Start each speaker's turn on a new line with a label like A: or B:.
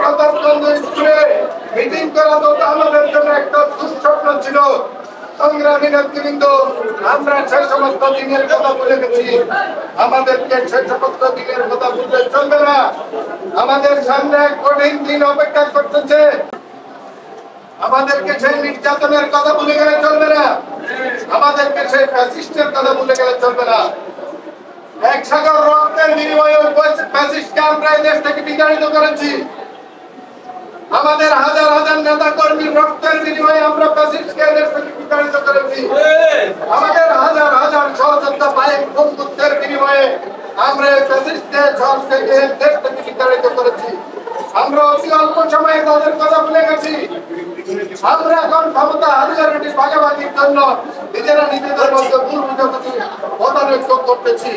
A: প্রতাপগঞ্জ স্কুলে মিটিং করা তো আমাদের জন্য একটা দুঃস্বপ্ন ছিল। সংগ্রামী নেতৃবৃন্দ, আমরা সেই সমস্ত দিনের কথা বলে গেছি, আমাদেরকে সেই সমস্ত দিনের কথা বলতে চলবে না। আমাদের সামনে এক কঠিন দিন অপেক্ষা করতেছে, আমাদেরকে সেই নির্যাতনের কথা ভুলে গেলে চলবে না, আমাদেরকে সেই ফ্যাসিস্টের কথা ভুলে গেলে চলবে না। এক সাগর রক্তের বিনিময়ে ফ্যাসিস্টকে আমরা এই দেশ থেকে বিতাড়িত করেছি। আমাদের হাজার হাজার নেতা কর্মীর রক্তের বিনিময়ে আমরা ফ্যাসিস্টকে এই দেশ থেকে বিতাড়িত করেছি। আমাদের হাজার হাজার সহযোদ্ধা পায়ে বন্ধুত্বের বিনিময়ে আমরা ফ্যাসিস্টকে সব থেকে দেশ থেকে বিতাড়িত করেছি। আমরা অতি অল্প সময়ে তাদের কথা ভুলে গেছি। আমরা এখন ক্ষমতা হাজারটি ভাগাভাগির জন্য নিজেরা নিজেদের মধ্যে ভুল বুঝাবুঝি মতানৈক্য করতেছি।